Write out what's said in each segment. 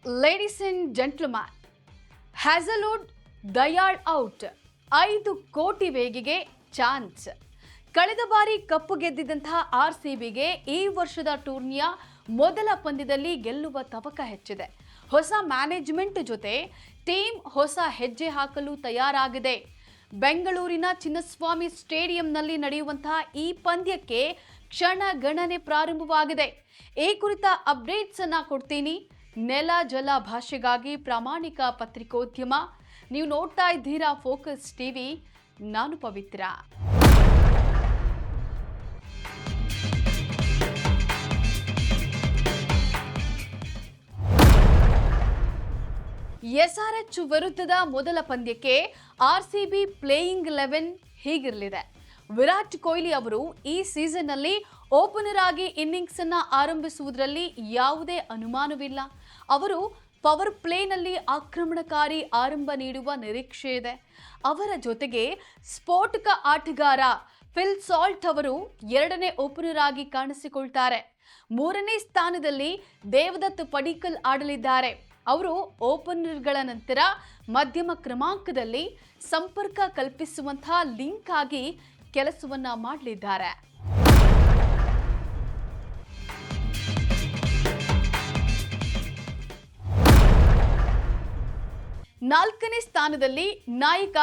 Ladies and gentlemen, Hazlewood Dayal out 5 ಕೋಟಿ ವೇಗಿಗೆ chance. ಕಳೆದ ಬಾರಿ ಕಪ್ಪು ಗೆದ್ದಿದ್ದಂತಹ RCBಗೆ ಈ ವರ್ಷದ ಟೂರ್ನಿಯ ಮೊದಲ ಪಂದ್ಯದಲ್ಲಿ ಗೆಲ್ಲುವ ತವಕ ಹೆಚ್ಚಿದೆ. ಹೊಸ ಮ್ಯಾನೇಜ್ಮೆಂಟ್ ಜೊತೆ ಟೀಮ್ ಹೊಸ ಹೆಜ್ಜೆ ಹಾಕಲು ತಯಾರಾಗಿದೆ. ಬೆಂಗಳೂರಿನ ಚಿನ್ನಸ್ವಾಮಿ ಸ್ಟೇಡಿಯಂನಲ್ಲಿ ನಡೆಯುವಂತಹ ಈ ಪಂದ್ಯಕ್ಕೆ ಕ್ಷಣ ಗಣನೆ ಪ್ರಾರಂಭವಾಗಿದೆ. ಈ ಕುರಿತ ಅಪ್ಡೇಟ್ಸ್ ಅನ್ನ ಕೊಡ್ತೀನಿ. ನೆಲ ಜಲ ಭಾಷೆಗಾಗಿ ಪ್ರಾಮಾಣಿಕ ಪತ್ರಿಕೋದ್ಯಮ. ನೀವು ನೋಡ್ತಾ ಇದ್ದೀರಾ ಫೋಕಸ್ ಟಿವಿ. ನಾನು ಪವಿತ್ರ. SRH ವಿರುದ್ಧದ ಮೊದಲ ಪಂದ್ಯಕ್ಕೆ RCB ಪ್ಲೇಯಿಂಗ್ 11 ಹೀಗಿರಲಿದೆ. ವಿರಾಟ್ ಕೊಹ್ಲಿ ಅವರು ಈ ಸೀಸನ್ ನಲ್ಲಿ ಓಪನರ್ ಆಗಿ ಇನ್ನಿಂಗ್ಸ್ ಅನ್ನ ಆರಂಭಿಸುವುದರಲ್ಲಿ ಯಾವುದೇ ಅನುಮಾನವಿಲ್ಲ. ಅವರು ಪವರ್ ಪ್ಲೇನಲ್ಲಿ ಆಕ್ರಮಣಕಾರಿ ಆರಂಭ ನೀಡುವ ನಿರೀಕ್ಷೆ ಇದೆ. ಅವರ ಜೊತೆಗೆ ಸ್ಫೋಟಕ ಆಟಗಾರ ಫಿಲ್ ಸಾಲ್ಟ್ ಅವರು ಎರಡನೇ ಓಪನರ್ ಆಗಿ ಕಾಣಿಸಿಕೊಳ್ತಾರೆ. ಮೂರನೇ ಸ್ಥಾನದಲ್ಲಿ ದೇವದತ್ ಪಡಿಕ್ಕಲ್ ಆಡಲಿದ್ದಾರೆ. ಅವರು ಓಪನರ್ಗಳ ನಂತರ ಮಧ್ಯಮ ಕ್ರಮಾಂಕದಲ್ಲಿ ಸಂಪರ್ಕ ಕಲ್ಪಿಸುವಂತಹ ಲಿಂಕ್ ಆಗಿ ಕೆಲಸವನ್ನ ಮಾಡಲಿದ್ದಾರೆ. ನಾಲ್ಕನೇ ಸ್ಥಾನದಲ್ಲಿ ನಾಯಕ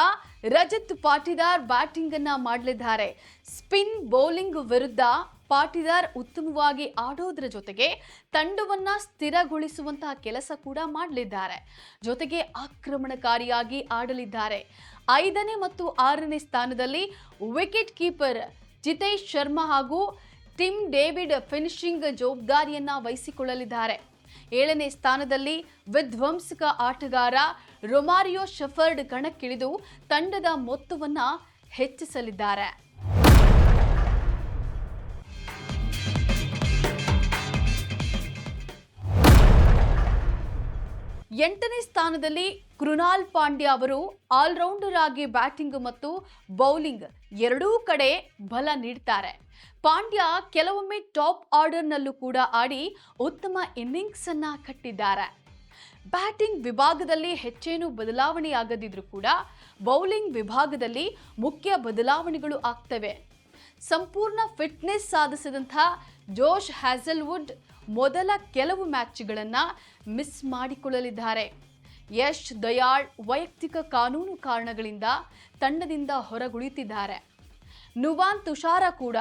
ರಜತ್ ಪಾಟಿದಾರ್ ಬ್ಯಾಟಿಂಗ್ ಅನ್ನ ಮಾಡಲಿದ್ದಾರೆ. ಸ್ಪಿನ್ ಬೌಲಿಂಗ್ ವಿರುದ್ಧ ಪಾಟಿದಾರ್ ಉತ್ತಮವಾಗಿ ಆಡೋದ್ರ ಜೊತೆಗೆ ತಂಡವನ್ನ ಸ್ಥಿರಗೊಳಿಸುವಂತಹ ಕೆಲಸ ಕೂಡ ಮಾಡಲಿದ್ದಾರೆ. ಜೊತೆಗೆ ಆಕ್ರಮಣಕಾರಿಯಾಗಿ ಆಡಲಿದ್ದಾರೆ. 5ನೇ ಮತ್ತು 6ನೇ ಸ್ಥಾನದಲ್ಲಿ ವಿಕೆಟ್ ಕೀಪರ್ ಜಿತೇಶ್ ಶರ್ಮಾ ಹಾಗೂ ಟಿಮ್ ಡೇವಿಡ್ ಫಿನಿಶಿಂಗ್ ಜವಾಬ್ದಾರಿಯನ್ನ ವಹಿಸಿಕೊಳ್ಳಲಿದ್ದಾರೆ. 7ನೇ ಸ್ಥಾನದಲ್ಲಿ ವಿಧ್ವಂಸಕ ಆಟಗಾರ ರೊಮಾರಿಯೋ ಶೆಫರ್ಡ್ ಕಣಕ್ಕಿಳಿದು ತಂಡದ ಮೊತ್ತವನ್ನ ಹೆಚ್ಚಿಸಲಿದ್ದಾರೆ. 8ನೇ ಸ್ಥಾನದಲ್ಲಿ ಕೃಣಾಲ್ ಪಾಂಡ್ಯ ಅವರು ಆಲ್ರೌಂಡರ್ ಆಗಿ ಬ್ಯಾಟಿಂಗ್ ಮತ್ತು ಬೌಲಿಂಗ್ ಎರಡೂ ಕಡೆ ಬಲ ನೀಡ್ತಾರೆ. ಪಾಂಡ್ಯ ಕೆಲವೊಮ್ಮೆ ಟಾಪ್ ಆರ್ಡರ್ನಲ್ಲೂ ಕೂಡ ಆಡಿ ಉತ್ತಮ ಇನ್ನಿಂಗ್ಸ್ ಅನ್ನ ಕಟ್ಟಿದ್ದಾರೆ. ಬ್ಯಾಟಿಂಗ್ ವಿಭಾಗದಲ್ಲಿ ಹೆಚ್ಚೇನು ಬದಲಾವಣೆಯಾಗದಿದ್ರೂ ಕೂಡ ಬೌಲಿಂಗ್ ವಿಭಾಗದಲ್ಲಿ ಮುಖ್ಯ ಬದಲಾವಣೆಗಳು ಆಗ್ತವೆ. ಸಂಪೂರ್ಣ ಫಿಟ್ನೆಸ್ ಸಾಧಿಸಿದಂತಹ ಜೋಶ್ ಹ್ಯಾಜಲ್ವುಡ್ ಮೊದಲ ಕೆಲವು ಮ್ಯಾಚ್ಗಳನ್ನು ಮಿಸ್ ಮಾಡಿಕೊಳ್ಳಲಿದ್ದಾರೆ. ಯಶ್ ದಯಾಳ್ ವೈಯಕ್ತಿಕ ಕಾನೂನು ಕಾರಣಗಳಿಂದ ತಂಡದಿಂದ ಹೊರಗುಳಿತಿದ್ದಾರೆ. ನುವಾನ್ ತುಷಾರ ಕೂಡ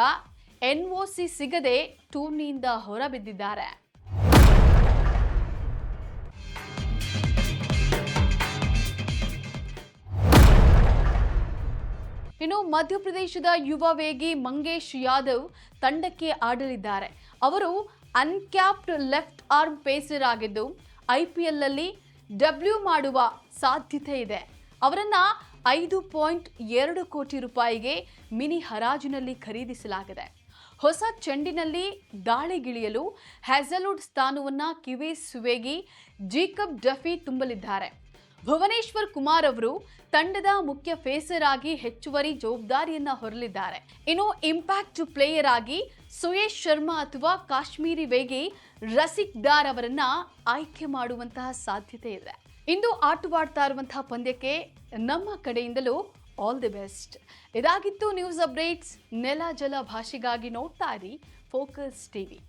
NOC ಸಿಗದೆ ಟೂರ್ನಿಯಿಂದ ಹೊರಬಿದ್ದಿದ್ದಾರೆ. ಇನ್ನು ಮಧ್ಯಪ್ರದೇಶದ ಯುವ ವೇಗಿ ಮಂಗೇಶ್ ಯಾದವ್ ತಂಡಕ್ಕೆ ಆಡಲಿದ್ದಾರೆ. ಅವರು ಅನ್ಕ್ಯಾಪ್ಡ್ ಲೆಫ್ಟ್ ಆರ್ಮ್ ಪೇಸರ್ ಆಗಿದ್ದು IPL ನಲ್ಲಿ ಡೆಬ್ಯೂ ಮಾಡುವ ಸಾಧ್ಯತೆ ಇದೆ. ಅವರನ್ನ 5.2 ಕೋಟಿ ರೂಪಾಯಿಗೆ ಮಿನಿ ಹರಾಜಿನಲ್ಲಿ ಖರೀದಿಸಲಾಗಿದೆ. ಹೊಸ ಚೆಂಡಿನಲ್ಲಿ ದಾಳಿಗಿಳಿಯಲು ಹ್ಯಾಜಲ್ವುಡ್ ಸ್ಥಾನವನ್ನ ಕಿವೀಸ್ ವೇಗಿ ಜೇಕಬ್ ಡಫಿ ತುಂಬಲಿದ್ದಾರೆ. ಭುವನೇಶ್ವರ್ ಕುಮಾರ್ ಅವರು ತಂಡದ ಮುಖ್ಯ ಫೇಸರ್ ಆಗಿ ಹೆಚ್ಚುವರಿ ಜವಾಬ್ದಾರಿಯನ್ನ ಹೊರಲಿದ್ದಾರೆ. ಇನ್ನು ಇಂಪ್ಯಾಕ್ಟ್ ಪ್ಲೇಯರ್ ಆಗಿ ಸುಯೇಶ್ ಶರ್ಮಾ ಅಥವಾ ಕಾಶ್ಮೀರಿ ವೇಗಿ ರಸಿಕ್ ಡಾರ್ ಅವರನ್ನ ಆಯ್ಕೆ ಮಾಡುವಂತಹ ಸಾಧ್ಯತೆ ಇದೆ. ಇಂದು ಆಟವಾಡ್ತಾ ಇರುವಂತಹ ಪಂದ್ಯಕ್ಕೆ ನಮ್ಮ ಕಡೆಯಿಂದಲೂ ಆಲ್ ದಿ ಬೆಸ್ಟ್. ಇದಾಗಿತ್ತು ನ್ಯೂಸ್ ಅಪ್ಡೇಟ್ಸ್. ನೆಲ ಜಲ ಭಾಷೆಗಾಗಿ ನೋಡ್ತಾ ಇರಿ ಫೋಕಸ್ ಟಿವಿ.